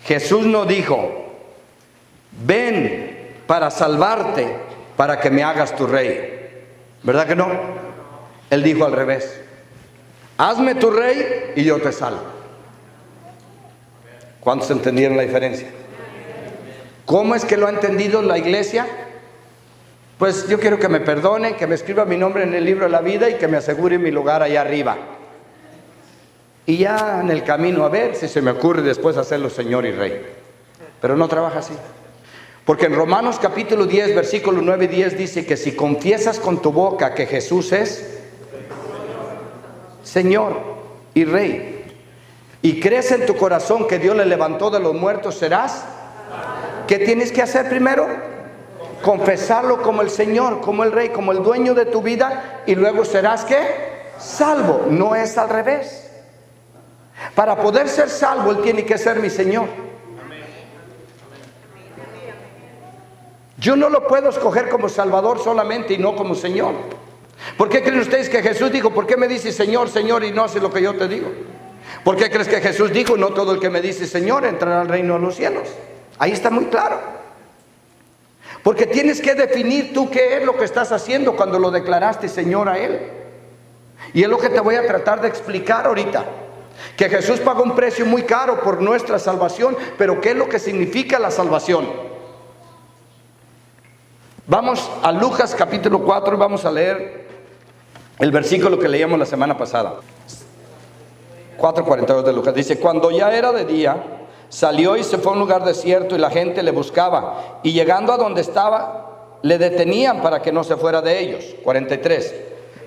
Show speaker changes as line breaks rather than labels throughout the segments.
Jesús no dijo, ven para salvarte, para que me hagas tu rey. ¿Verdad que no? Él dijo al revés, hazme tu rey y yo te salvo. ¿Cuántos entendieron la diferencia? ¿Cómo es que lo ha entendido la iglesia? Pues yo quiero que me perdone, que me escriba mi nombre en el libro de la vida y que me asegure mi lugar allá arriba. Y ya en el camino a ver si se me ocurre después hacerlo Señor y Rey. Pero no trabaja así. Porque en Romanos capítulo 10, versículo 9 y 10 dice que si confiesas con tu boca que Jesús es Señor y Rey, y crees en tu corazón que Dios le levantó de los muertos, serás. ¿Qué tienes que hacer primero? Confesarlo como el Señor, como el Rey, como el dueño de tu vida, y luego serás ¿qué? Salvo. No es al revés. Para poder ser salvo, Él tiene que ser mi Señor. Yo no lo puedo escoger como Salvador solamente y no como Señor. ¿Por qué creen ustedes que Jesús dijo, ¿por qué me dices Señor, Señor y no haces lo que yo te digo? ¿Por qué crees que Jesús dijo, no todo el que me dice Señor entrará al reino de los cielos? Ahí está muy claro. Porque tienes que definir tú qué es lo que estás haciendo cuando lo declaraste Señor a Él. Y es lo que te voy a tratar de explicar ahorita. Que Jesús pagó un precio muy caro por nuestra salvación, pero ¿qué es lo que significa la salvación? Vamos a Lucas capítulo 4 y vamos a leer el versículo que leíamos la semana pasada. 4:42 de Lucas. Dice, cuando ya era de día, salió y se fue a un lugar desierto y la gente le buscaba. Y llegando a donde estaba, le detenían para que no se fuera de ellos. 43.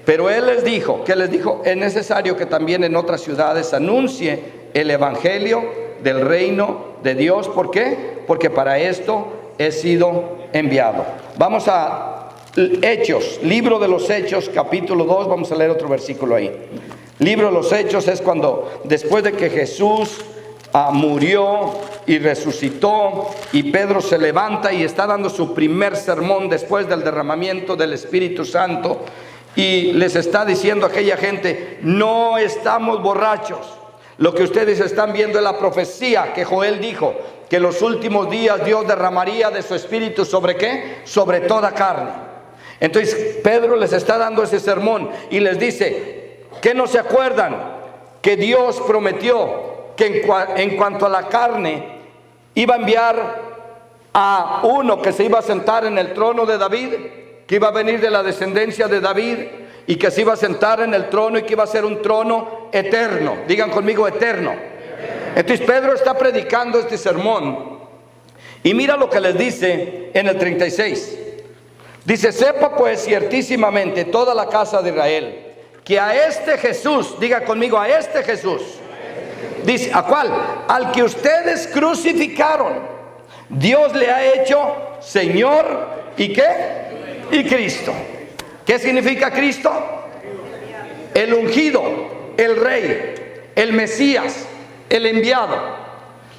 Pero él les dijo, ¿qué les dijo? Es necesario que también en otras ciudades anuncie el evangelio del reino de Dios. ¿Por qué? Porque para esto he sido enviado. Vamos a Hechos, libro de los Hechos, capítulo 2, vamos a leer otro versículo ahí. Libro de los Hechos es cuando, después de que Jesús murió y resucitó, y Pedro se levanta y está dando su primer sermón después del derramamiento del Espíritu Santo, y les está diciendo a aquella gente, no estamos borrachos. Lo que ustedes están viendo es la profecía que Joel dijo, que en los últimos días Dios derramaría de su Espíritu ¿sobre qué? Sobre toda carne. Entonces Pedro les está dando ese sermón y les dice, ¿qué no se acuerdan? Que Dios prometió que en cuanto a la carne iba a enviar a uno que se iba a sentar en el trono de David, que iba a venir de la descendencia de David y que se iba a sentar en el trono y que iba a ser un trono eterno. Digan conmigo, eterno. Entonces Pedro está predicando este sermón y mira lo que les dice en el 36. Dice, sepa pues ciertísimamente toda la casa de Israel que a este Jesús, diga conmigo, a este Jesús, dice, ¿a cuál? Al que ustedes crucificaron, Dios le ha hecho Señor y ¿qué? Y Cristo. ¿Qué significa Cristo? El ungido, el Rey, el Mesías, el enviado.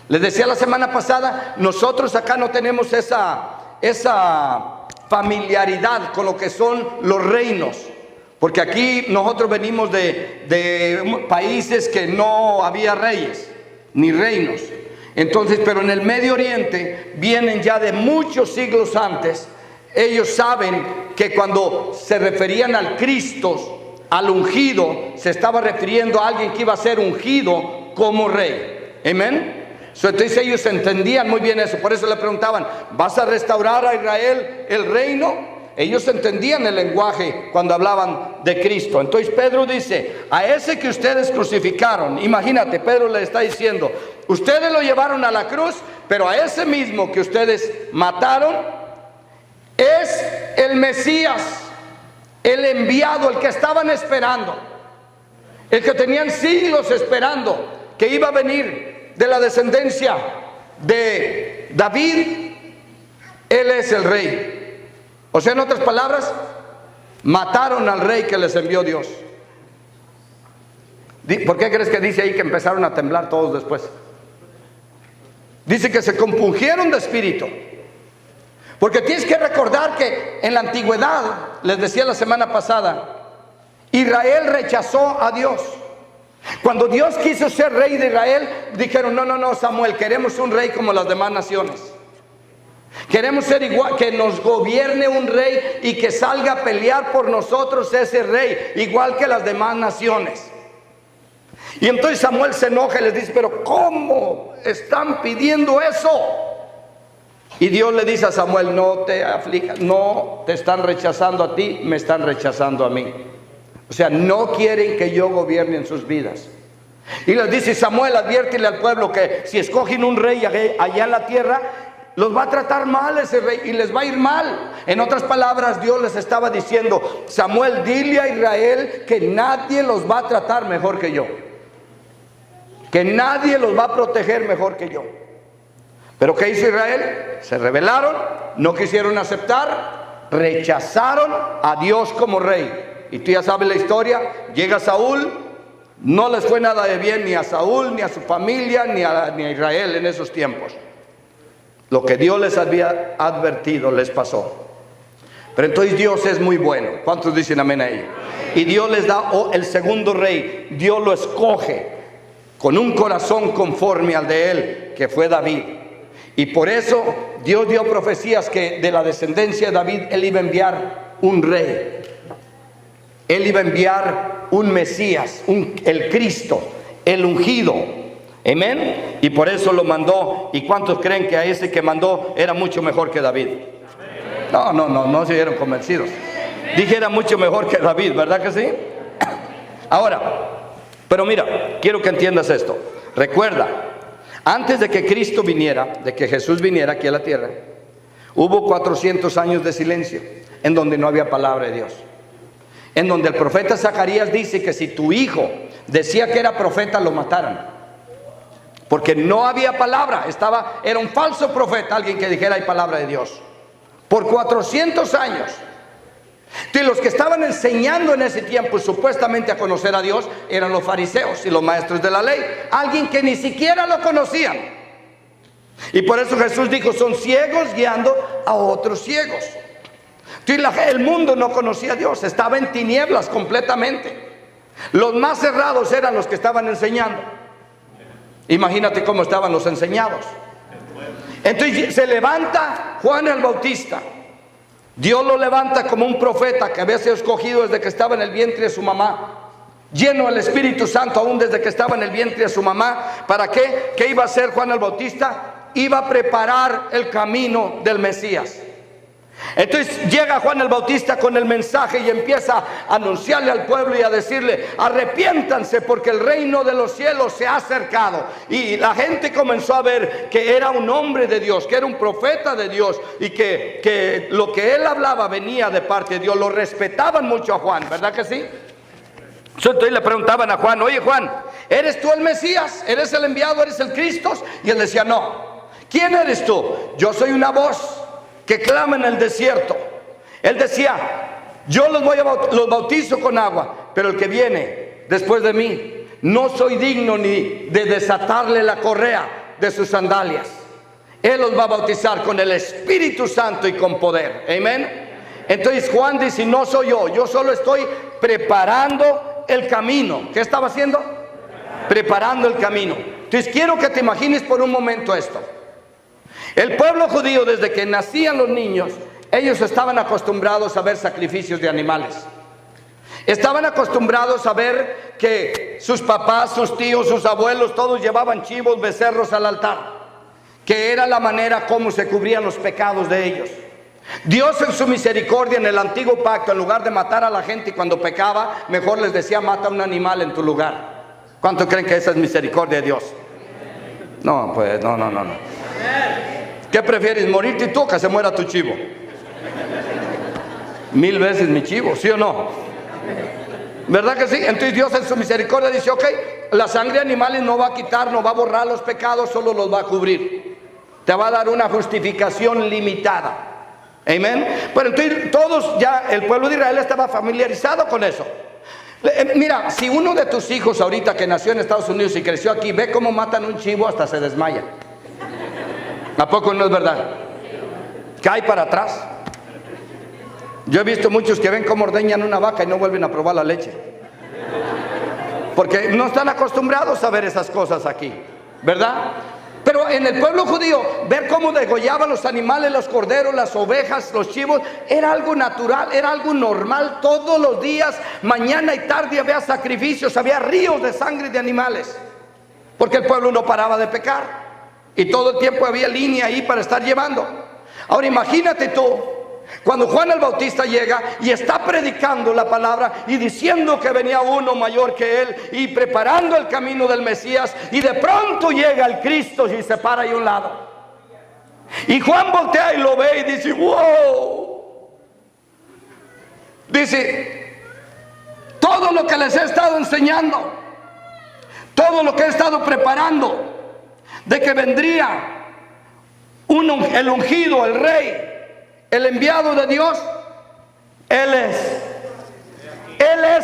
Les decía la semana pasada, nosotros acá no tenemos esa familiaridad con lo que son los reinos, porque aquí nosotros venimos de países que no había reyes ni reinos. Entonces, pero en el Medio Oriente vienen ya de muchos siglos antes. Ellos saben que cuando se referían al Cristo, al ungido, se estaba refiriendo a alguien que iba a ser ungido como rey. Amén. Entonces ellos entendían muy bien eso. Por eso le preguntaban, ¿vas a restaurar a Israel el reino? Ellos entendían el lenguaje cuando hablaban de Cristo. Entonces Pedro dice, a ese que ustedes crucificaron, imagínate, Pedro le está diciendo, ustedes lo llevaron a la cruz, pero a ese mismo que ustedes mataron, es el Mesías, el enviado, el que estaban esperando, el que tenían siglos esperando, que iba a venir de la descendencia de David. Él es el rey. O sea, en otras palabras, mataron al rey que les envió Dios. ¿Por qué crees que dice ahí que empezaron a temblar todos después? Dice que se compungieron de espíritu. Porque tienes que recordar que en la antigüedad, les decía la semana pasada, Israel rechazó a Dios. Cuando Dios quiso ser rey de Israel, dijeron: no, Samuel, queremos un rey como las demás naciones. Queremos ser igual, que nos gobierne un rey y que salga a pelear por nosotros ese rey, igual que las demás naciones. Y entonces Samuel se enoja y les dice: pero ¿cómo están pidiendo eso? Y Dios le dice a Samuel: no te aflijas, no te están rechazando a ti, me están rechazando a mí. O sea, no quieren que yo gobierne en sus vidas. Y les dice: Samuel, adviértele al pueblo que si escogen un rey allá en la tierra, los va a tratar mal ese rey y les va a ir mal. En otras palabras, Dios les estaba diciendo: Samuel, dile a Israel que nadie los va a tratar mejor que yo, que nadie los va a proteger mejor que yo. Pero ¿qué hizo Israel? Se rebelaron, no quisieron aceptar, rechazaron a Dios como rey. Y tú ya sabes la historia. Llega Saúl, no les fue nada de bien ni a Saúl, ni a su familia, ni a Israel en esos tiempos. Lo que Dios les había advertido les pasó. Pero entonces Dios es muy bueno. ¿Cuántos dicen amén a ello? Y Dios les da el segundo rey. Dios lo escoge con un corazón conforme al de él, que fue David. Y por eso Dios dio profecías que de la descendencia de David él iba a enviar un rey. Él iba a enviar un Mesías, el Cristo, el ungido. Amén. Y por eso lo mandó. ¿Y cuántos creen que a ese que mandó era mucho mejor que David? No se vieron convencidos. Dije era mucho mejor que David, ¿verdad que sí? Ahora, pero mira, quiero que entiendas esto. Recuerda, antes de que Cristo viniera, de que Jesús viniera aquí a la tierra, hubo 400 años de silencio, en donde no había palabra de Dios. En donde el profeta Zacarías dice que si tu hijo decía que era profeta, lo mataran. Porque no había palabra, era un falso profeta, alguien que dijera hay palabra de Dios. Por 400 años. Y los que estaban enseñando en ese tiempo supuestamente a conocer a Dios eran los fariseos y los maestros de la ley, alguien que ni siquiera lo conocían. Y por eso Jesús dijo: son ciegos guiando a otros ciegos. El mundo no conocía a Dios, estaba en tinieblas completamente. Los más cerrados eran los que estaban enseñando. Imagínate cómo estaban los enseñados. Entonces se levanta Juan el Bautista. Dios lo levanta como un profeta que había sido escogido desde que estaba en el vientre de su mamá, lleno del Espíritu Santo aún desde que estaba en el vientre de su mamá. ¿Para qué? ¿Qué iba a hacer Juan el Bautista? Iba a preparar el camino del Mesías. Entonces llega Juan el Bautista con el mensaje y empieza a anunciarle al pueblo y a decirle: arrepiéntanse porque el reino de los cielos se ha acercado. Y la gente comenzó a ver que era un hombre de Dios, que era un profeta de Dios, y que lo que él hablaba venía de parte de Dios. Lo respetaban mucho a Juan, ¿verdad que sí? Entonces le preguntaban a Juan: oye Juan, ¿eres tú el Mesías? ¿Eres el enviado? ¿Eres el Cristo? Y él decía: no. ¿Quién eres tú? Yo soy una voz que clama en el desierto. Él decía: yo los bautizo con agua, pero el que viene después de mí, no soy digno ni de desatarle la correa de sus sandalias. Él los va a bautizar con el Espíritu Santo y con poder. Amén. Entonces Juan dice: no soy yo solo estoy preparando el camino. ¿Qué estaba haciendo? Preparando el camino. Entonces quiero que te imagines por un momento esto. El pueblo judío, desde que nacían los niños, ellos estaban acostumbrados a ver sacrificios de animales. Estaban acostumbrados a ver que sus papás, sus tíos, sus abuelos, todos llevaban chivos, becerros al altar, que era la manera como se cubrían los pecados de ellos. Dios en su misericordia en el antiguo pacto, en lugar de matar a la gente cuando pecaba, mejor les decía: mata un animal en tu lugar. ¿Cuánto creen que esa es misericordia de Dios? No, pues no. ¿Qué prefieres, morirte tú o que se muera tu chivo? 1000 veces mi chivo, ¿sí o no? ¿Verdad que sí? Entonces Dios en su misericordia dice: ok, la sangre de animales no va a quitar, no va a borrar los pecados, solo los va a cubrir. Te va a dar una justificación limitada. Amén. Pero entonces todos ya, el pueblo de Israel estaba familiarizado con eso. Mira, si uno de tus hijos ahorita que nació en Estados Unidos y creció aquí, ve cómo matan un chivo, hasta se desmaya. ¿A poco no es verdad? Cae para atrás. Yo he visto muchos que ven cómo ordeñan una vaca y no vuelven a probar la leche. porque no están acostumbrados a ver esas cosas aquí, ¿verdad? Pero en el pueblo judío, ver cómo degollaban los animales, los corderos, las ovejas, los chivos, era algo natural, era algo normal. Todos los días, mañana y tarde, había sacrificios, había ríos de sangre de animales, porque el pueblo no paraba de pecar, y todo el tiempo había línea ahí para estar llevando. Ahora imagínate tú, cuando Juan el Bautista llega y está predicando la palabra y diciendo que venía uno mayor que él y preparando el camino del Mesías, y de pronto llega el Cristo y se para ahí a un lado, y Juan voltea y lo ve y dice: wow. Dice: todo lo que les he estado enseñando, todo lo que he estado preparando, de que vendría el ungido, el rey, el enviado de Dios, Él es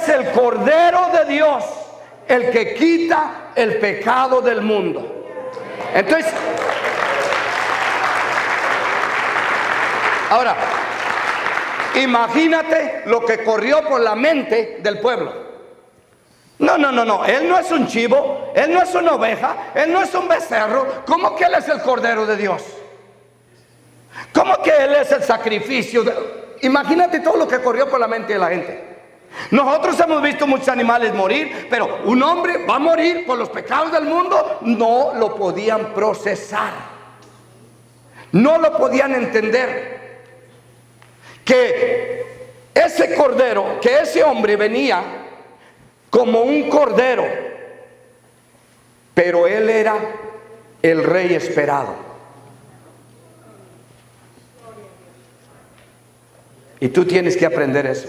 el Cordero de Dios, el que quita el pecado del mundo. Entonces, ahora, imagínate lo que corrió por la mente del pueblo. No, Él no es un chivo, Él no es una oveja, Él no es un becerro. ¿Cómo que Él es el Cordero de Dios? ¿Cómo que Él es el sacrificio? Imagínate todo lo que corrió por la mente de la gente. Nosotros hemos visto muchos animales morir, pero un hombre va a morir por los pecados del mundo. No lo podían procesar, no lo podían entender, que ese cordero, que ese hombre venía como un cordero, pero Él era el rey esperado. Y tú tienes que aprender eso,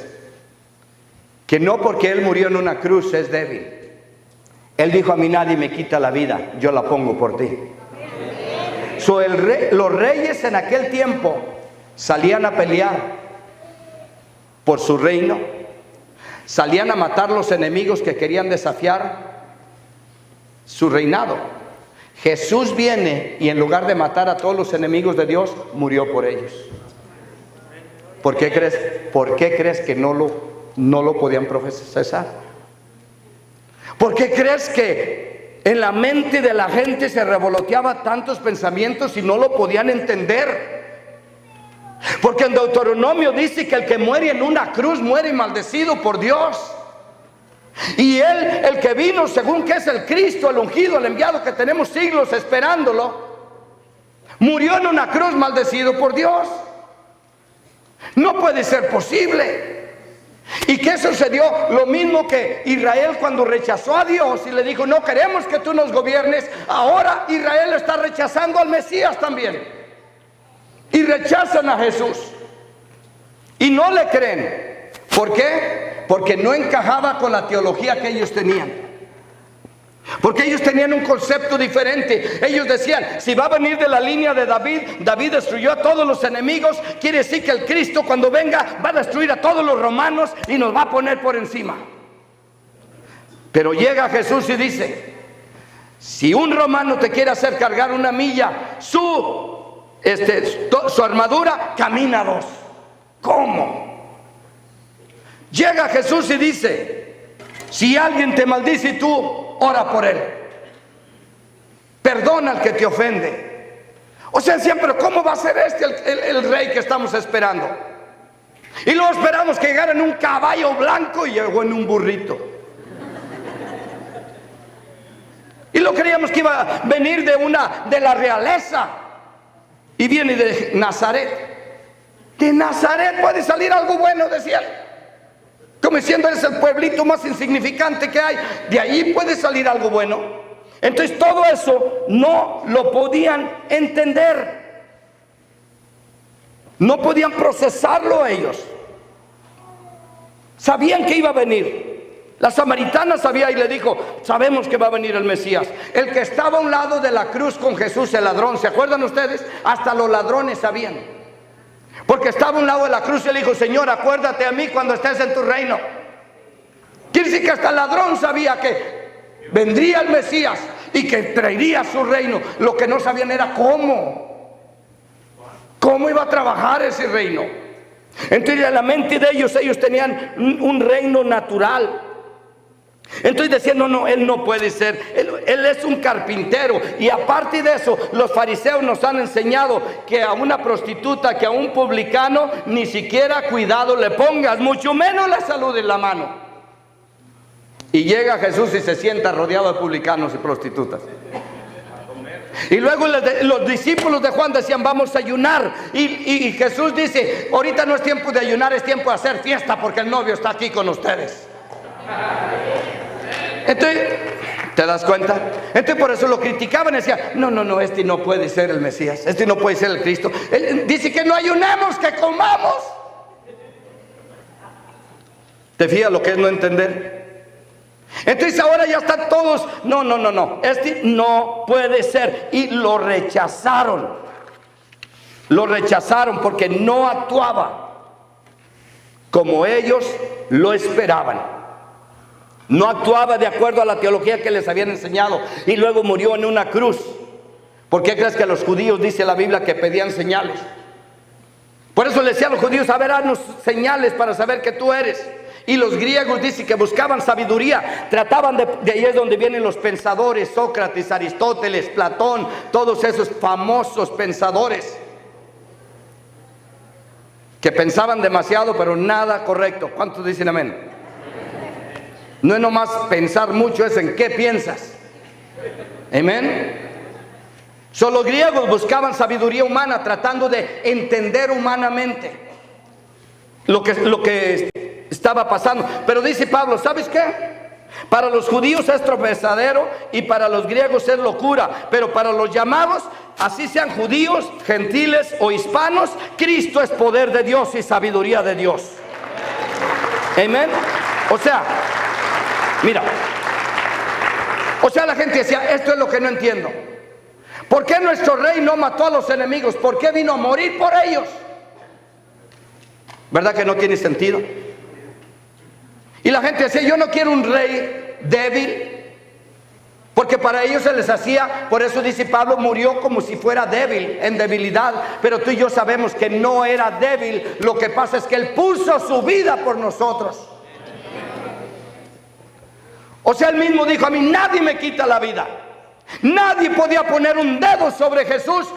que no porque Él murió en una cruz es débil. Él dijo: a mí nadie me quita la vida, yo la pongo por ti. Los reyes en aquel tiempo salían a pelear por su reino, salían a matar los enemigos que querían desafiar su reinado. Jesús viene y en lugar de matar a todos los enemigos de Dios, murió por ellos. ¿Por qué crees que no lo podían procesar? ¿Por qué crees que en la mente de la gente se revoloteaba tantos pensamientos y no lo podían entender? Porque en Deuteronomio dice que el que muere en una cruz muere maldecido por Dios. Y Él, el que vino según que es el Cristo, el ungido, el enviado, que tenemos siglos esperándolo, murió en una cruz maldecido por Dios. No puede ser posible. ¿Y qué sucedió? Lo mismo que Israel cuando rechazó a Dios y le dijo: no queremos que tú nos gobiernes. Ahora Israel está rechazando al Mesías también, y rechazan a Jesús y no le creen. ¿Por qué? Porque no encajaba con la teología que ellos tenían. Porque ellos tenían un concepto diferente. Ellos decían: si va a venir de la línea de David, David destruyó a todos los enemigos, quiere decir que el Cristo cuando venga va a destruir a todos los romanos y nos va a poner por encima. Pero llega Jesús y dice: si un romano te quiere hacer cargar una milla, su armadura, camina 2. ¿Cómo? Llega Jesús y dice: si alguien te maldice y tú ora por él, perdona al que te ofende. O sea, siempre, ¿cómo va a ser el rey que estamos esperando? Y luego esperamos que llegara en un caballo blanco y llegó en un burrito. Y lo creíamos que iba a venir de la realeza, y viene de Nazaret. De Nazaret puede salir algo bueno, decía él. Como diciendo: eres el pueblito más insignificante que hay, de ahí puede salir algo bueno. Entonces todo eso no lo podían entender, no podían procesarlo ellos. Sabían que iba a venir. La samaritana sabía y le dijo: sabemos que va a venir el Mesías. El que estaba a un lado de la cruz con Jesús, el ladrón, ¿se acuerdan ustedes? Hasta los ladrones sabían, porque estaba a un lado de la cruz y le dijo: Señor, acuérdate a mí cuando estés en tu reino. Quiere decir que hasta el ladrón sabía que vendría el Mesías y que traería su reino. Lo que no sabían era cómo iba a trabajar ese reino. Entonces en la mente de ellos tenían un reino natural, Entonces decían, no, él no puede ser, él es un carpintero. Y aparte de eso, los fariseos nos han enseñado que a una prostituta, que a un publicano, ni siquiera cuidado le pongas, mucho menos le saludes la mano. Y llega Jesús y se sienta rodeado de publicanos y prostitutas. Y luego los discípulos de Juan decían, vamos a ayunar. Y Jesús dice, ahorita no es tiempo de ayunar, es tiempo de hacer fiesta, porque el novio está aquí con ustedes. Entonces, ¿te das cuenta? Entonces por eso lo criticaban y decían, no, este no puede ser el Mesías, este no puede ser el Cristo. Él dice que no ayunemos, que comamos. ¿Te fijas lo que es no entender? Entonces ahora ya están todos, no, este no puede ser. Y lo rechazaron porque no actuaba como ellos lo esperaban. No actuaba de acuerdo a la teología que les habían enseñado. Y luego murió en una cruz. ¿Por qué crees que los judíos, dice la Biblia, que pedían señales? Por eso le decían a los judíos, a ver, haznos señales para saber que tú eres. Y los griegos dicen que buscaban sabiduría. Trataban de ahí es donde vienen los pensadores, Sócrates, Aristóteles, Platón, todos esos famosos pensadores que pensaban demasiado pero nada correcto. ¿Cuántos dicen amén? No es nomás pensar mucho, es en qué piensas. Amén. Los griegos buscaban sabiduría humana, tratando de entender humanamente lo que estaba pasando. Pero dice Pablo, ¿sabes qué? Para los judíos es tropezadero y para los griegos es locura. Pero para los llamados, así sean judíos, gentiles o hispanos, Cristo es poder de Dios y sabiduría de Dios. Amén. O sea, mira, la gente decía, esto es lo que no entiendo. ¿Por qué nuestro rey no mató a los enemigos? ¿Por qué vino a morir por ellos? ¿Verdad que no tiene sentido? Y la gente decía, yo no quiero un rey débil, porque para ellos se les hacía, por eso dice Pablo, murió como si fuera débil, en debilidad. Pero tú y yo sabemos que no era débil, lo que pasa es que él puso su vida por nosotros. O sea, él mismo dijo, a mí nadie me quita la vida. Nadie podía poner un dedo sobre Jesús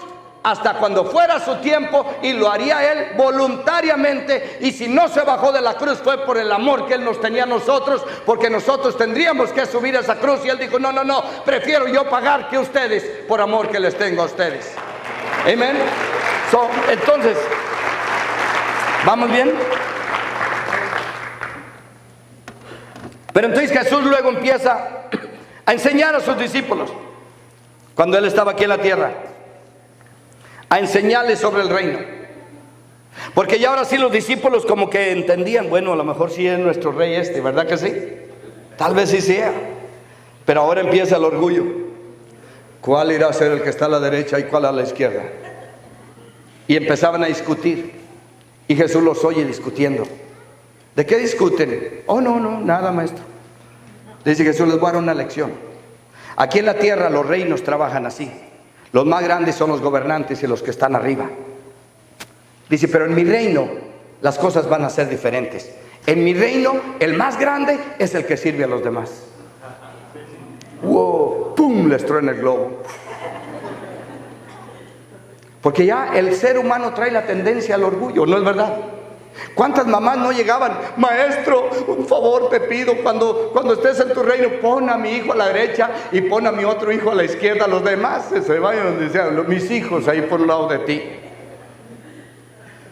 hasta cuando fuera su tiempo, y lo haría él voluntariamente. Y si no se bajó de la cruz fue por el amor que él nos tenía a nosotros, porque nosotros tendríamos que subir a esa cruz. Y él dijo, no, prefiero yo pagar que ustedes, por amor que les tengo a ustedes. Amén. Entonces, ¿vamos bien? Pero entonces Jesús luego empieza a enseñar a sus discípulos, cuando él estaba aquí en la tierra, a enseñarles sobre el reino. Porque ya ahora sí los discípulos como que entendían, bueno, a lo mejor sí es nuestro rey este, ¿verdad que sí? Tal vez sí sea. Pero ahora empieza el orgullo. ¿Cuál irá a ser el que está a la derecha y cuál a la izquierda? Y empezaban a discutir. Y Jesús los oye discutiendo. ¿De qué discuten? Oh, no, nada, maestro. Dice Jesús, les voy a dar una lección. Aquí en la tierra los reinos trabajan así. Los más grandes son los gobernantes y los que están arriba. Dice, pero en mi reino las cosas van a ser diferentes. En mi reino el más grande es el que sirve a los demás. Wow, pum, les truena el globo. Porque ya el ser humano trae la tendencia al orgullo, ¿no es verdad? ¿Cuántas mamás no llegaban? Maestro, un favor te pido, cuando estés en tu reino, pon a mi hijo a la derecha y pon a mi otro hijo a la izquierda. Los demás se vayan donde sean, mis hijos ahí por un lado de ti.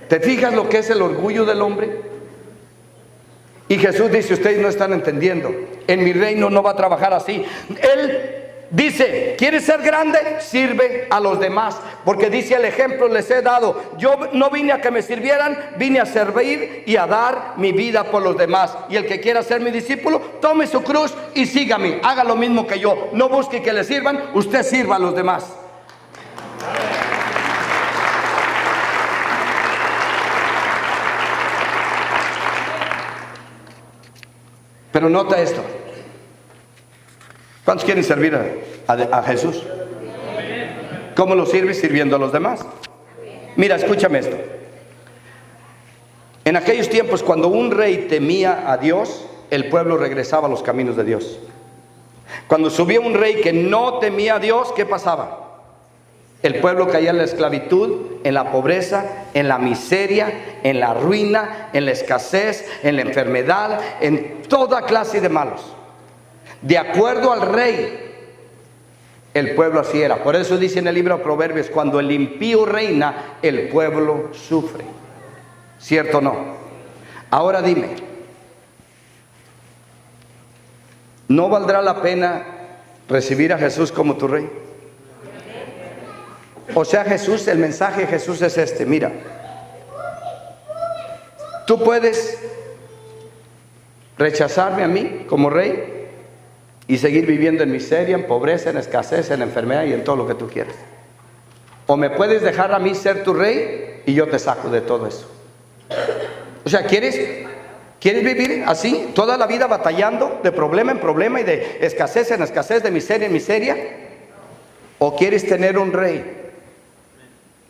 ¿Te fijas lo que es el orgullo del hombre? Y Jesús dice, ustedes no están entendiendo. En mi reino no va a trabajar así. Él dice, ¿quieres ser grande? Sirve a los demás. Porque dice, el ejemplo les he dado. Yo no vine a que me sirvieran, vine a servir y a dar mi vida por los demás. Y el que quiera ser mi discípulo, tome su cruz y sígame. Haga lo mismo que yo. No busque que le sirvan, usted sirva a los demás. Pero nota esto. ¿Cuántos quieren servir a Jesús? ¿Cómo lo sirves? Sirviendo a los demás. Mira, escúchame esto. En aquellos tiempos, cuando un rey temía a Dios, el pueblo regresaba a los caminos de Dios. Cuando subía un rey que no temía a Dios, ¿qué pasaba? El pueblo caía en la esclavitud, en la pobreza, en la miseria, en la ruina, en la escasez, en la enfermedad, en toda clase de malos. De acuerdo al rey, el pueblo así era. Por eso dice en el libro de Proverbios, cuando el impío reina, el pueblo sufre. ¿Cierto o no? Ahora dime, ¿no valdrá la pena recibir a Jesús como tu rey? O sea, Jesús, el mensaje de Jesús es este: mira, tú puedes rechazarme a mí como rey y seguir viviendo en miseria, en pobreza, en escasez, en enfermedad y en todo lo que tú quieras. O me puedes dejar a mí ser tu rey y yo te saco de todo eso. O sea, ¿quieres vivir así toda la vida batallando de problema en problema y de escasez en escasez, de miseria en miseria? ¿O quieres tener un rey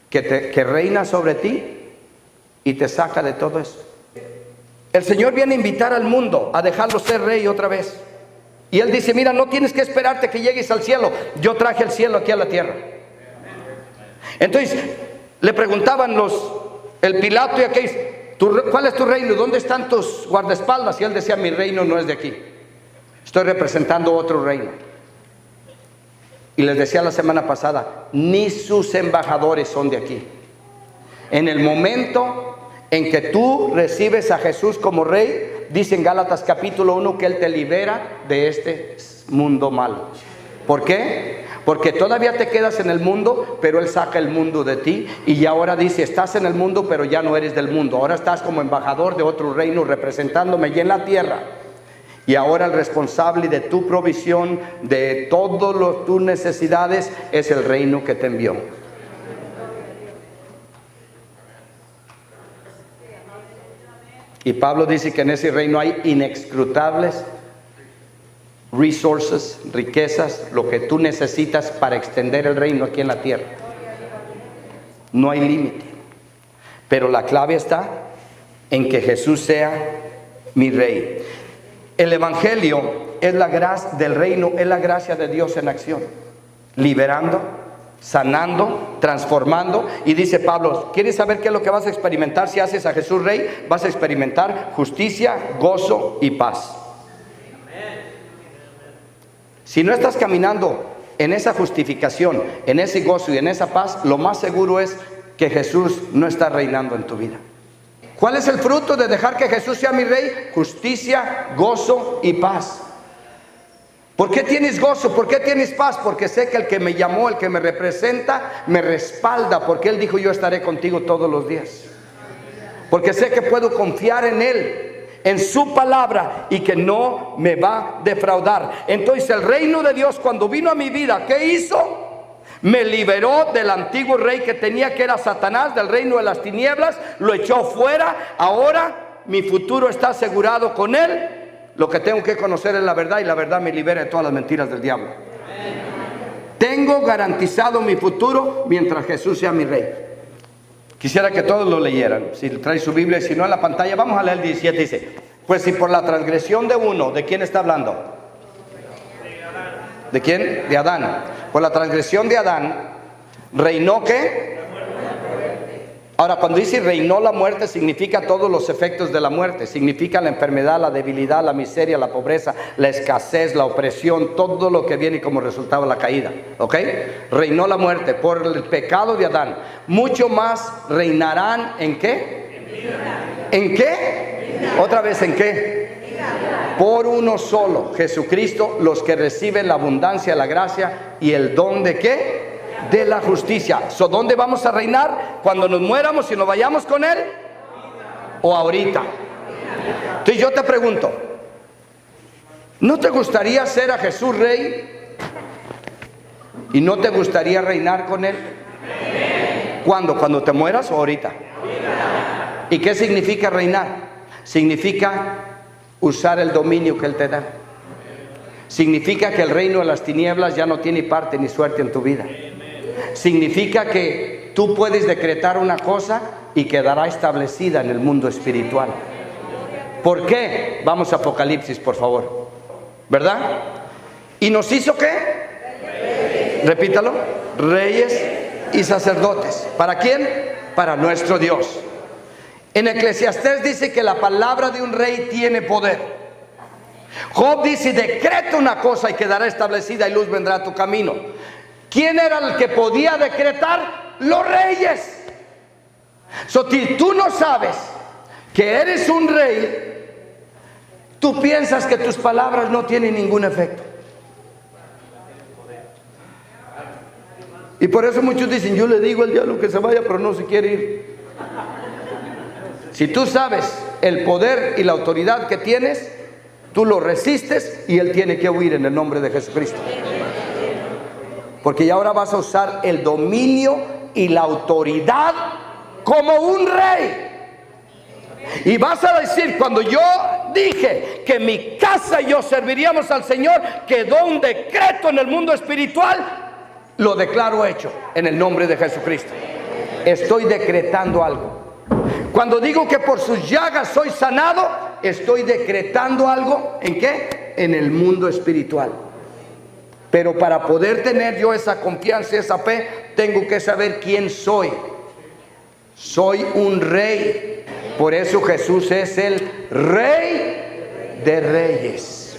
que reina sobre ti y te saca de todo eso? El Señor viene a invitar al mundo a dejarlo ser rey otra vez. Y Él dice, mira, no tienes que esperarte que llegues al cielo. Yo traje el cielo aquí a la tierra. Entonces, le preguntaban el Pilato y aquellos, ¿cuál es tu reino? ¿Dónde están tus guardaespaldas? Y Él decía, mi reino no es de aquí. Estoy representando otro reino. Y les decía la semana pasada, ni sus embajadores son de aquí. En el momento en que tú recibes a Jesús como rey, dice en Gálatas capítulo 1 que Él te libera de este mundo malo. ¿Por qué? Porque todavía te quedas en el mundo, pero Él saca el mundo de ti. Y ahora dice, estás en el mundo, pero ya no eres del mundo. Ahora estás como embajador de otro reino, representándome y en la tierra. Y ahora el responsable de tu provisión, de todas tus necesidades, es el reino que te envió. Y Pablo dice que en ese reino hay inescrutables resources, riquezas, lo que tú necesitas para extender el reino aquí en la tierra. No hay límite. Pero la clave está en que Jesús sea mi rey. El evangelio es la gracia del reino, es la gracia de Dios en acción, liberando, sanando, transformando. Y dice Pablo, ¿quieres saber qué es lo que vas a experimentar si haces a Jesús rey? Vas a experimentar justicia, gozo y paz. Si no estás caminando en esa justificación, en ese gozo y en esa paz, lo más seguro es que Jesús no está reinando en tu vida. ¿Cuál es el fruto de dejar que Jesús sea mi rey? Justicia, gozo y paz. ¿Por qué tienes gozo? ¿Por qué tienes paz? Porque sé que el que me llamó, el que me representa, me respalda, porque Él dijo, yo estaré contigo todos los días. Porque sé que puedo confiar en Él, en su palabra, y que no me va a defraudar. Entonces el reino de Dios, cuando vino a mi vida, ¿qué hizo? Me liberó del antiguo rey que tenía, que era Satanás, del reino de las tinieblas, lo echó fuera. Ahora mi futuro está asegurado con Él. Lo que tengo que conocer es la verdad, y la verdad me libera de todas las mentiras del diablo. Tengo garantizado mi futuro mientras Jesús sea mi rey. Quisiera que todos lo leyeran. Si trae su Biblia, y si no, en la pantalla, vamos a leer el 17. Dice, pues si por la transgresión de uno, ¿de quién está hablando? ¿De quién? De Adán. Por la transgresión de Adán, ¿reinó qué? Ahora, cuando dice reinó la muerte, significa todos los efectos de la muerte. Significa la enfermedad, la debilidad, la miseria, la pobreza, la escasez, la opresión, todo lo que viene como resultado de la caída. ¿Ok? Reinó la muerte por el pecado de Adán. Mucho más reinarán, ¿en qué? ¿En qué? Otra vez, ¿en qué? Por uno solo, Jesucristo, los que reciben la abundancia, la gracia y el don de ¿qué? De la justicia. ¿Dónde vamos a reinar? ¿Cuando nos muéramos y nos vayamos con Él? ¿O ahorita? Entonces yo te pregunto, ¿no te gustaría ser a Jesús rey? ¿Y no te gustaría reinar con Él? ¿Cuándo? ¿Cuando te mueras o ahorita? ¿Y qué significa reinar? Significa usar el dominio que Él te da. Significa que el reino de las tinieblas ya no tiene parte ni suerte en tu vida. Significa que tú puedes decretar una cosa y quedará establecida en el mundo espiritual. ¿Por qué? Vamos a Apocalipsis, por favor. ¿Verdad? ¿Y nos hizo qué? Repítalo. Reyes y sacerdotes. ¿Para quién? Para nuestro Dios. En Eclesiastés dice que la palabra de un rey tiene poder. Job dice: decreta una cosa y quedará establecida, y luz vendrá a tu camino. ¿Quién era el que podía decretar? Los reyes. Si tú no sabes que eres un rey, tú piensas que tus palabras no tienen ningún efecto. Y por eso muchos dicen: yo le digo al diablo que se vaya, pero no se quiere ir. Si tú sabes el poder y la autoridad que tienes, tú lo resistes y él tiene que huir en el nombre de Jesucristo. Porque ya ahora vas a usar el dominio y la autoridad como un rey. Y vas a decir: cuando yo dije que mi casa y yo serviríamos al Señor, quedó un decreto en el mundo espiritual, lo declaro hecho en el nombre de Jesucristo. Estoy decretando algo. Cuando digo que por sus llagas soy sanado, estoy decretando algo. ¿En qué? En el mundo espiritual. Pero para poder tener yo esa confianza y esa fe, tengo que saber quién soy. Soy un rey. Por eso Jesús es el Rey de Reyes.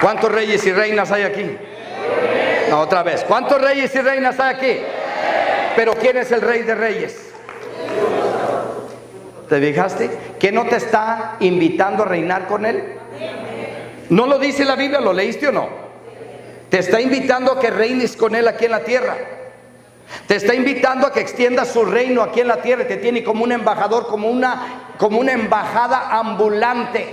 ¿Cuántos reyes y reinas hay aquí? No, otra vez. ¿Cuántos reyes y reinas hay aquí? Pero ¿quién es el Rey de Reyes? ¿Te fijaste? ¿Que no te está invitando a reinar con Él? ¿No lo dice la Biblia? ¿Lo leíste o no? Te está invitando a que reines con Él aquí en la tierra. Te está invitando a que extiendas su reino aquí en la tierra. Te tiene como un embajador, como una embajada ambulante,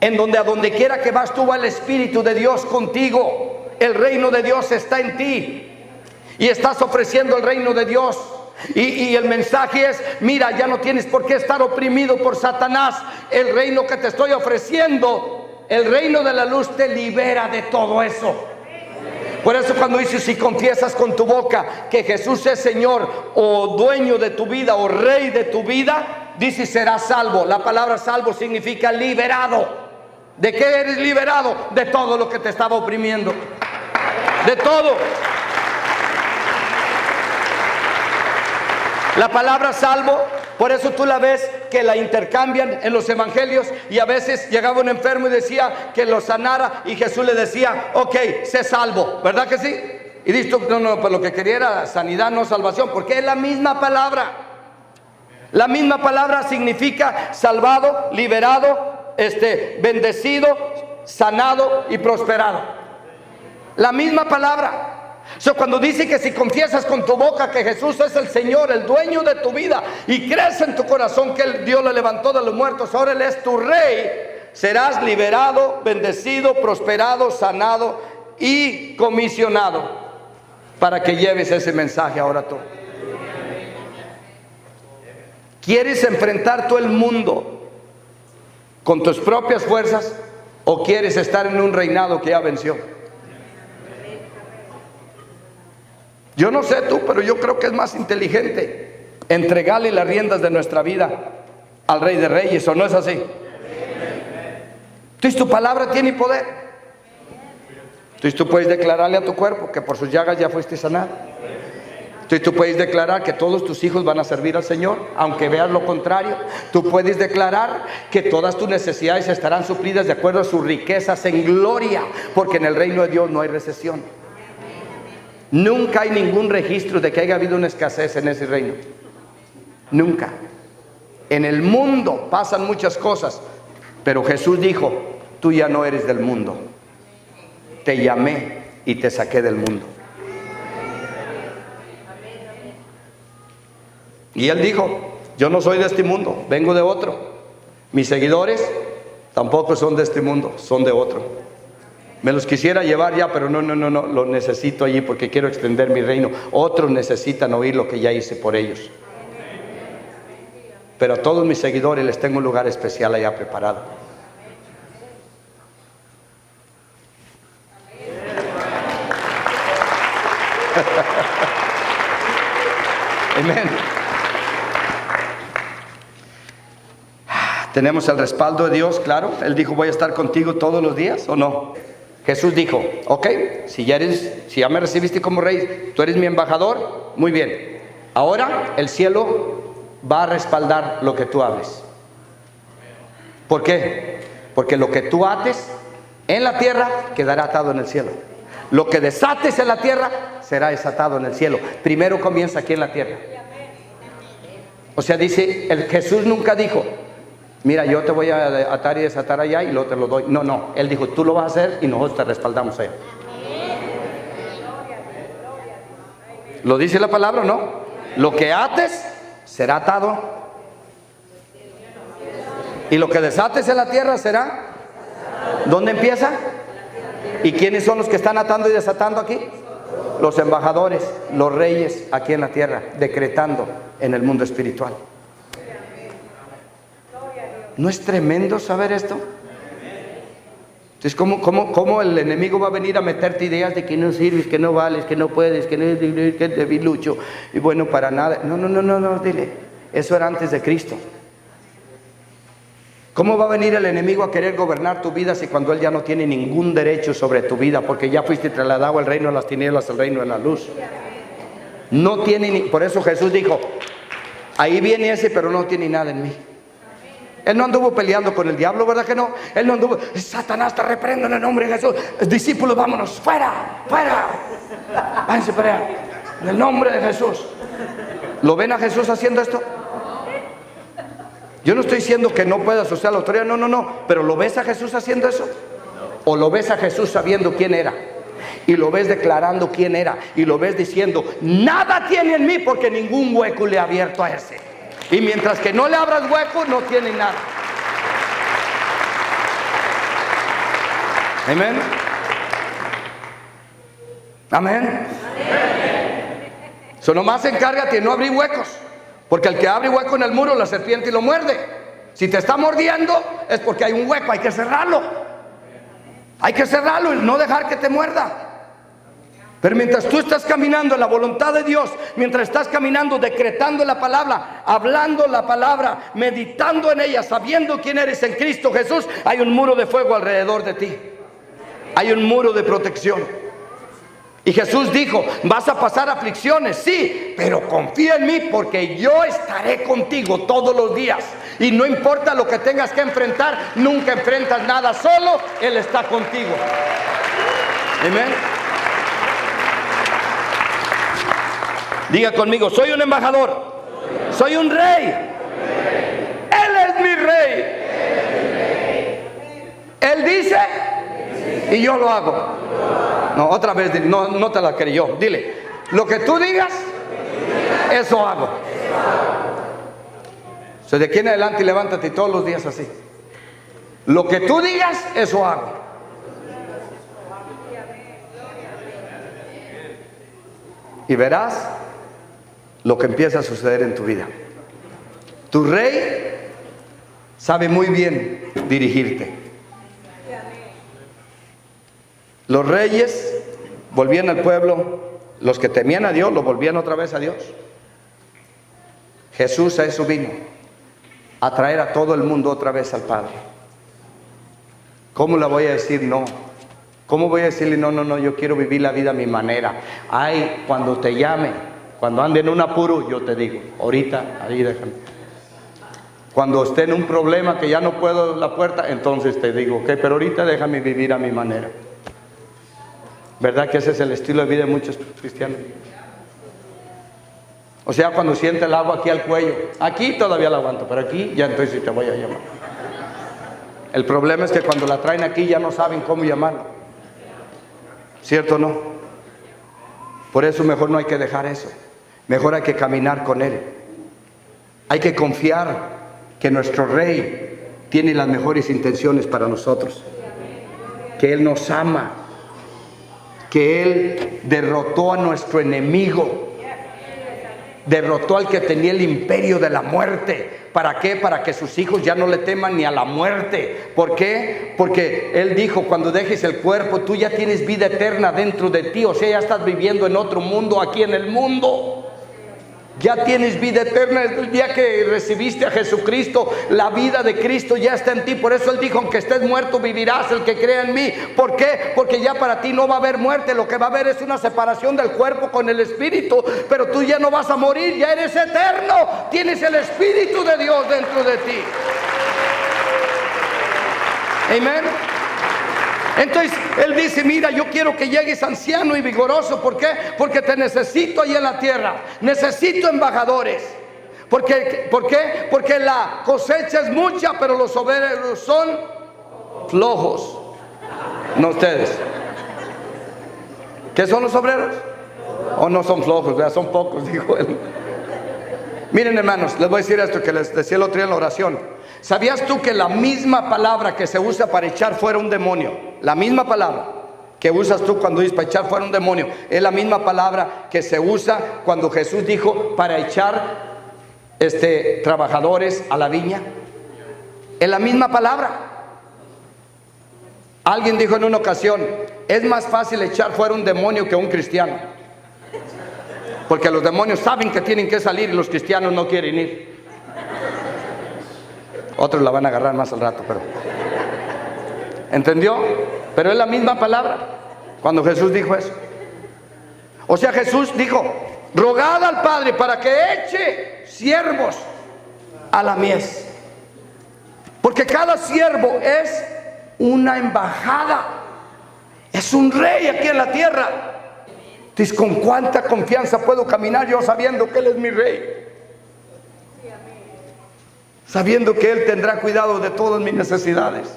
en donde a donde quiera que vas tú va el Espíritu de Dios contigo. El reino de Dios está en ti y estás ofreciendo el reino de Dios. Y el mensaje es: mira, ya no tienes por qué estar oprimido por Satanás. El reino que te estoy ofreciendo, el reino de la luz, te libera de todo eso. Por eso cuando dices: si confiesas con tu boca que Jesús es Señor o dueño de tu vida o Rey de tu vida, dices: serás salvo. La palabra salvo significa liberado. ¿De qué eres liberado? De todo lo que te estaba oprimiendo. De todo. La palabra salvo, por eso tú la ves que la intercambian en los evangelios, y a veces llegaba un enfermo y decía que lo sanara, y Jesús le decía: ok, sé salvo, ¿verdad que sí? Y dices tú: no, pues lo que quería era sanidad, no salvación, porque es la misma palabra. La misma palabra significa salvado, liberado, bendecido, sanado y prosperado. La misma palabra. Cuando dice que si confiesas con tu boca que Jesús es el Señor, el dueño de tu vida, y crees en tu corazón que Dios le levantó de los muertos, ahora Él es tu Rey, serás liberado, bendecido, prosperado, sanado y comisionado para que lleves ese mensaje ahora tú. ¿Quieres enfrentar todo el mundo con tus propias fuerzas o quieres estar en un reinado que ya venció? Yo no sé tú, pero yo creo que es más inteligente entregarle las riendas de nuestra vida al Rey de Reyes, ¿o no es así? Entonces tu palabra tiene poder. Entonces tú puedes declararle a tu cuerpo que por sus llagas ya fuiste sanado. Entonces tú puedes declarar que todos tus hijos van a servir al Señor, aunque veas lo contrario. Tú puedes declarar que todas tus necesidades estarán suplidas de acuerdo a sus riquezas en gloria, porque en el reino de Dios no hay recesión. Nunca hay ningún registro de que haya habido una escasez en ese reino. Nunca. En el mundo pasan muchas cosas, pero Jesús dijo: tú ya no eres del mundo. Te llamé y te saqué del mundo. Y Él dijo: yo no soy de este mundo, vengo de otro. Mis seguidores tampoco son de este mundo, son de otro. Me los quisiera llevar ya, pero no, lo necesito allí porque quiero extender mi reino. Otros necesitan oír lo que ya hice por ellos. Pero a todos mis seguidores les tengo un lugar especial allá preparado. Amén. Tenemos el respaldo de Dios, claro. Él dijo, voy a estar contigo todos los días, ¿o no? Jesús dijo, ok, si ya me recibiste como rey, tú eres mi embajador, muy bien. Ahora el cielo va a respaldar lo que tú hables. ¿Por qué? Porque lo que tú ates en la tierra quedará atado en el cielo. Lo que desates en la tierra será desatado en el cielo. Primero comienza aquí en la tierra. O sea, dice, Jesús nunca dijo, mira, yo te voy a atar y desatar allá y luego te lo doy. No, no, Él dijo, tú lo vas a hacer y nosotros te respaldamos allá. ¿Lo dice la palabra o no? Lo que ates será atado y lo que desates en la tierra será. ¿Dónde empieza? ¿Y quiénes son los que están atando y desatando aquí? Los embajadores, los reyes aquí en la tierra, decretando en el mundo espiritual. ¿No es tremendo saber esto? Entonces, ¿cómo el enemigo va a venir a meterte ideas de que no sirves, que no vales, que no puedes, que es debilucho y bueno, para nada? No, dile, eso era antes de Cristo. ¿Cómo va a venir el enemigo a querer gobernar tu vida si cuando él ya no tiene ningún derecho sobre tu vida? Porque ya fuiste trasladado al reino de las tinieblas, al reino de la luz. No tiene por eso Jesús dijo, ahí viene ese, pero no tiene nada en mí. Él no anduvo peleando con el diablo, ¿verdad que no? Él no anduvo, Satanás te reprendo en el nombre de Jesús. Discípulos, vámonos, fuera. Váyanse para allá, en el nombre de Jesús. ¿Lo ven a Jesús haciendo esto? Yo no estoy diciendo que no pueda asociar la autoridad, no. Pero ¿lo ves a Jesús haciendo eso? ¿O lo ves a Jesús sabiendo quién era? Y lo ves declarando quién era. Y lo ves diciendo, nada tiene en mí porque ningún hueco le he abierto a ese. Y mientras que no le abras hueco, no tiene nada. Amén. Amén. Eso nomás encárgate de no abrir huecos. Porque el que abre hueco en el muro, la serpiente y lo muerde. Si te está mordiendo, es porque hay un hueco, hay que cerrarlo. Hay que cerrarlo y no dejar que te muerda. Pero mientras tú estás caminando en la voluntad de Dios, mientras estás caminando decretando la palabra, hablando la palabra, meditando en ella, sabiendo quién eres en Cristo Jesús, hay un muro de fuego alrededor de ti. Hay un muro de protección. Y Jesús dijo, vas a pasar aflicciones, sí, pero confía en mí porque yo estaré contigo todos los días. Y no importa lo que tengas que enfrentar, nunca enfrentas nada solo, Él está contigo. Amén. Diga conmigo, soy un embajador, soy un rey. Él es mi rey. Él dice y yo lo hago. No, otra vez, no te la creyó. Dile, lo que tú digas, eso hago. O sea, de aquí en adelante levántate todos los días así. Lo que tú digas, eso hago. Y verás lo que empieza a suceder en tu vida. Tu rey sabe muy bien dirigirte. Los reyes volvían al pueblo, los que temían a Dios, lo volvían otra vez a Dios. Jesús a eso vino, a traer a todo el mundo otra vez al Padre. ¿Cómo le voy a decir no? ¿Cómo voy a decirle no, yo quiero vivir la vida a mi manera? Ay, cuando te llame, cuando ande en un apuro, yo te digo, ahorita, ahí déjame. Cuando esté en un problema que ya no puedo la puerta, entonces te digo, ok, pero ahorita déjame vivir a mi manera. ¿Verdad que ese es el estilo de vida de muchos cristianos? O sea, cuando siente el agua aquí al cuello, aquí todavía la aguanto, pero aquí ya entonces sí te voy a llamar. El problema es que cuando la traen aquí ya no saben cómo llamarlo. ¿Cierto o no? Por eso mejor no hay que dejar eso. Mejor hay que caminar con Él. Hay que confiar que nuestro Rey tiene las mejores intenciones para nosotros. Que Él nos ama. Que Él derrotó a nuestro enemigo. Derrotó al que tenía el imperio de la muerte ¿Para qué? Para que sus hijos ya no le teman ni a la muerte. ¿Por qué? Porque Él dijo, cuando dejes el cuerpo, tú ya tienes vida eterna dentro de ti. O sea, ya estás viviendo en otro mundo, aquí en el mundo. Ya tienes vida eterna. El día que recibiste a Jesucristo, la vida de Cristo ya está en ti. Por eso Él dijo, aunque estés muerto, vivirás el que crea en mí. ¿Por qué? Porque ya para ti no va a haber muerte. Lo que va a haber es una separación del cuerpo con el espíritu. Pero tú ya no vas a morir, ya eres eterno. Tienes el Espíritu de Dios dentro de ti. Amén. Entonces Él dice, mira, yo quiero que llegues anciano y vigoroso. ¿Por qué? Porque te necesito ahí en la tierra. Necesito embajadores. ¿Por qué? Porque la cosecha es mucha, pero los obreros son flojos. No ustedes. ¿Qué son los obreros? ¿O no son flojos? ¿Verdad? Son pocos, dijo Él. Miren, hermanos, les voy a decir esto que les decía el otro día en la oración. ¿Sabías tú que la misma palabra que se usa para echar fuera un demonio, la misma palabra que usas tú cuando dices para echar fuera un demonio, es la misma palabra que se usa cuando Jesús dijo para echar trabajadores a la viña? Es la misma palabra. Alguien dijo en una ocasión, es más fácil echar fuera un demonio que un cristiano, porque los demonios saben que tienen que salir y los cristianos no quieren ir. Otros la van a agarrar más al rato, pero ¿entendió? Pero es la misma palabra cuando Jesús dijo eso. O sea, Jesús dijo, rogad al Padre para que eche siervos a la mies. Porque cada siervo es una embajada, es un rey aquí en la tierra. Entonces, ¿con cuánta confianza puedo caminar yo sabiendo que Él es mi rey? Sabiendo que Él tendrá cuidado de todas mis necesidades.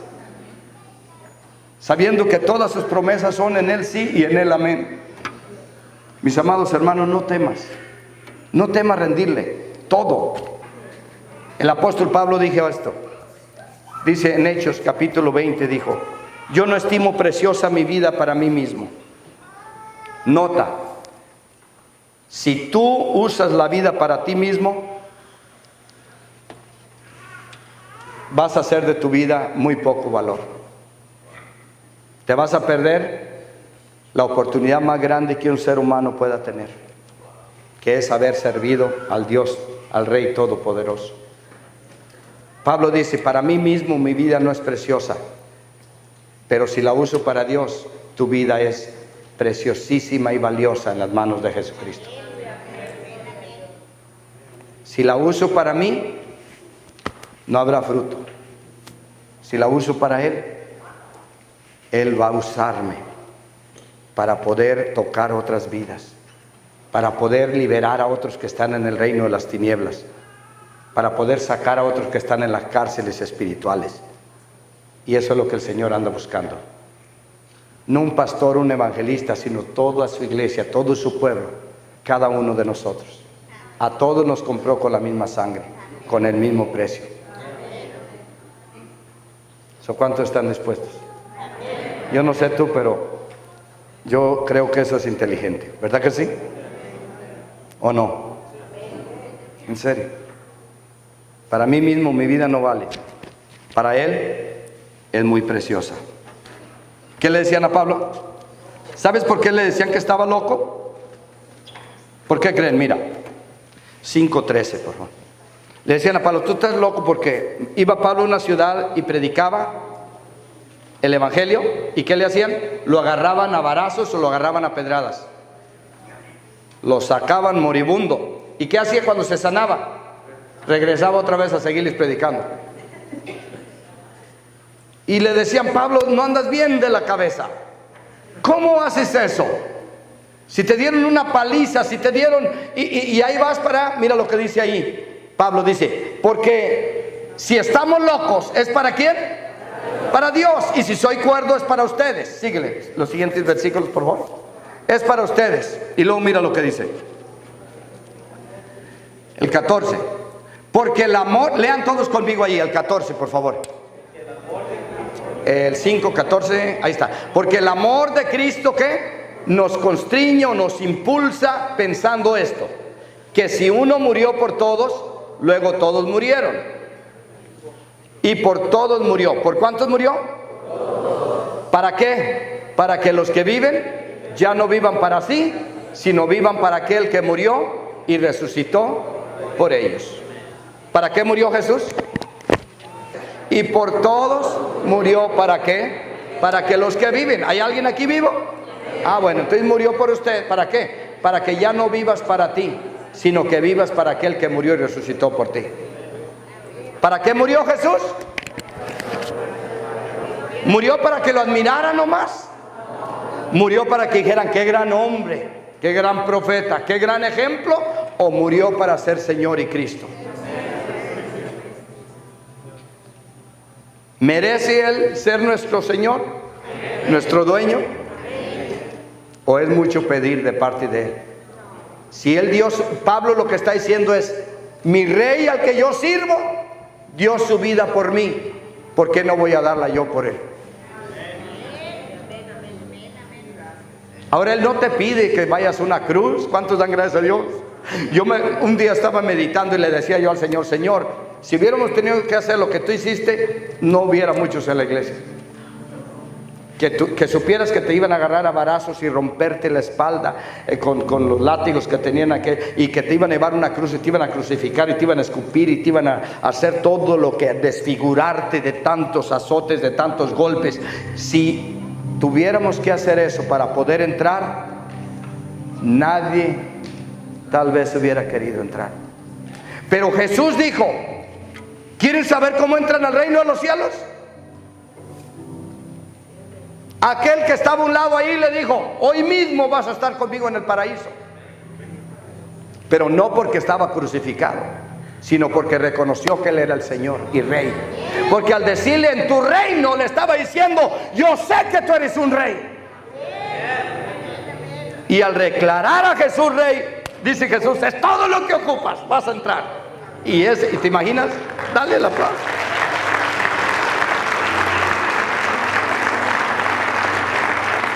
Sabiendo que todas sus promesas son en Él sí y en Él amén. Mis amados hermanos, no temas. No temas rendirle todo. El apóstol Pablo dijo esto. Dice en Hechos capítulo 20, dijo, yo no estimo preciosa mi vida para mí mismo. Nota, si tú usas la vida para ti mismo, vas a hacer de tu vida muy poco valor. Te vas a perder la oportunidad más grande que un ser humano pueda tener, que es haber servido al Dios, al Rey Todopoderoso. Pablo dice, para mí mismo mi vida no es preciosa, pero si la uso para Dios, tu vida es preciosísima y valiosa en las manos de Jesucristo. Si la uso para mí, no habrá fruto. Si la uso para Él, Él va a usarme para poder tocar otras vidas, para poder liberar a otros que están en el reino de las tinieblas, para poder sacar a otros que están en las cárceles espirituales. Y eso es lo que el Señor anda buscando. No un pastor, un evangelista, sino toda su iglesia, todo su pueblo, cada uno de nosotros. A todos nos compró con la misma sangre, con el mismo precio. ¿Cuántos están dispuestos? Yo no sé tú, pero yo creo que eso es inteligente. ¿Verdad que sí? ¿O no? En serio. Para mí mismo mi vida no vale. Para Él es muy preciosa. ¿Qué le decían a Pablo? ¿Sabes por qué le decían que estaba loco? ¿Por qué creen? Mira, 5:13, por favor. Le decían a Pablo, tú estás loco, porque iba Pablo a una ciudad y predicaba el evangelio. ¿Y qué le hacían? Lo agarraban a varazos o lo agarraban a pedradas. Lo sacaban moribundo. ¿Y qué hacía cuando se sanaba? Regresaba otra vez a seguirles predicando. Y le decían, Pablo, no andas bien de la cabeza. ¿Cómo haces eso? Si te dieron una paliza, si te dieron... Y ahí vas para... Mira lo que dice ahí. Pablo dice, porque si estamos locos, ¿es para quién? Para Dios. Y si soy cuerdo, es para ustedes. Síguele los siguientes versículos, por favor. Es para ustedes. Y luego mira lo que dice. El 14. Porque el amor, lean todos conmigo ahí, el 14, por favor. El 5, 14, ahí está. Porque el amor de Cristo, ¿qué? Nos constriñe o nos impulsa pensando esto, que si uno murió por todos, luego todos murieron. Y por todos murió. ¿Por cuántos murió? ¿Para qué? Para que los que viven ya no vivan para sí, sino vivan para aquel que murió y resucitó por ellos. ¿Para qué murió Jesús? Y por todos murió. ¿Para qué? Para que los que viven. ¿Hay alguien aquí vivo? Ah, bueno, entonces murió por usted. ¿Para qué? Para que ya no vivas para ti, sino que vivas para aquel que murió y resucitó por ti. ¿Para qué murió Jesús? ¿Murió para que lo admiraran nomás? ¿Murió para que dijeran qué gran hombre, qué gran profeta, qué gran ejemplo? ¿O murió para ser Señor y Cristo? ¿Merece Él ser nuestro Señor, nuestro dueño? ¿O es mucho pedir de parte de Él? Si Él Dios, Pablo lo que está diciendo es, mi Rey al que yo sirvo, dio su vida por mí, ¿por qué no voy a darla yo por Él? Ahora Él no te pide que vayas a una cruz. ¿Cuántos dan gracias a Dios? Un día estaba meditando y le decía yo al Señor, Señor, si hubiéramos tenido que hacer lo que tú hiciste, no hubiera muchos en la iglesia. Que supieras que te iban a agarrar a varazos y romperte la espalda con los látigos que tenían aquí, y que te iban a llevar una cruz y te iban a crucificar y te iban a escupir y te iban a hacer todo lo que, desfigurarte de tantos azotes, de tantos golpes. Si tuviéramos que hacer eso para poder entrar, nadie tal vez hubiera querido entrar. Pero Jesús dijo, ¿quieren saber cómo entran al reino de los cielos? Aquel que estaba a un lado ahí le dijo, hoy mismo vas a estar conmigo en el paraíso. Pero no porque estaba crucificado, sino porque reconoció que Él era el Señor y Rey. Porque al decirle en tu reino, le estaba diciendo, yo sé que tú eres un Rey. Y al declarar a Jesús Rey, dice Jesús, es todo lo que ocupas, vas a entrar. Y te imaginas, dale el aplauso.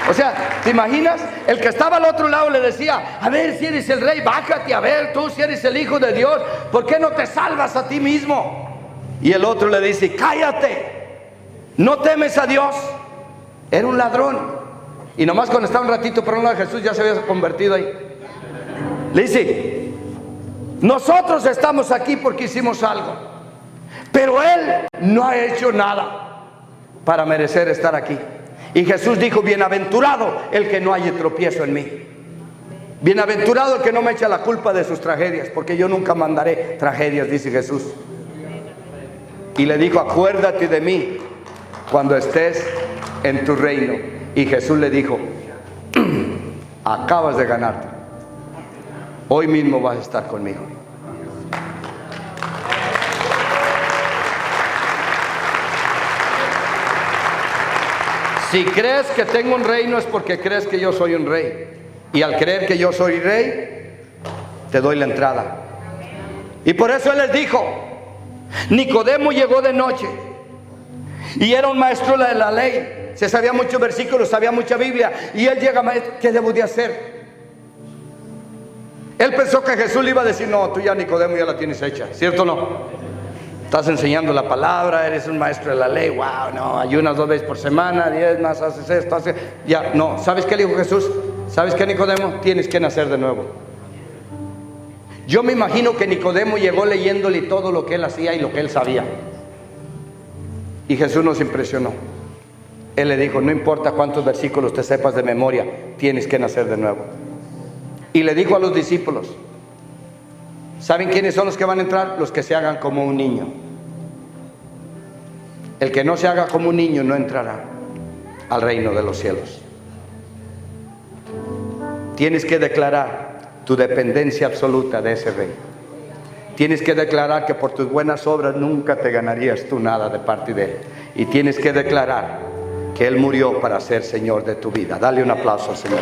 O sea, ¿te imaginas? El que estaba al otro lado le decía, a ver si eres el Rey, bájate, a ver tú si eres el Hijo de Dios, ¿por qué no te salvas a ti mismo? Y el otro le dice, cállate, ¿no temes a Dios? Era un ladrón. Y nomás cuando estaba un ratito por un lado de Jesús ya se había convertido ahí. Le dice, nosotros estamos aquí porque hicimos algo, pero Él no ha hecho nada para merecer estar aquí. Y Jesús dijo, bienaventurado el que no haya tropiezo en mí. Bienaventurado el que no me echa la culpa de sus tragedias, porque yo nunca mandaré tragedias, dice Jesús. Y le dijo, acuérdate de mí cuando estés en tu reino. Y Jesús le dijo, acabas de ganarte. Hoy mismo vas a estar conmigo. Si crees que tengo un reino es porque crees que yo soy un rey. Y al creer que yo soy rey, te doy la entrada. Y por eso Él les dijo, Nicodemo llegó de noche y era un maestro de la ley. Se sabía muchos versículos, sabía mucha Biblia. Y él llega, maestro, ¿qué debo de hacer? Él pensó que Jesús le iba a decir, no, tú ya Nicodemo ya la tienes hecha, ¿cierto o no? Estás enseñando la palabra, eres un maestro de la ley, wow, no, ayunas 2 veces por semana, 10 más, haces esto, haces... Ya, no, ¿sabes qué le dijo Jesús? ¿Sabes qué, Nicodemo? Tienes que nacer de nuevo. Yo me imagino que Nicodemo llegó leyéndole todo lo que él hacía y lo que él sabía. Y Jesús nos impresionó. Él le dijo, no importa cuántos versículos te sepas de memoria, tienes que nacer de nuevo. Y le dijo a los discípulos, ¿saben quiénes son los que van a entrar? Los que se hagan como un niño. El que no se haga como un niño no entrará al reino de los cielos. Tienes que declarar tu dependencia absoluta de ese Rey. Tienes que declarar que por tus buenas obras nunca te ganarías tú nada de parte de Él. Y tienes que declarar que Él murió para ser Señor de tu vida. Dale un aplauso al Señor.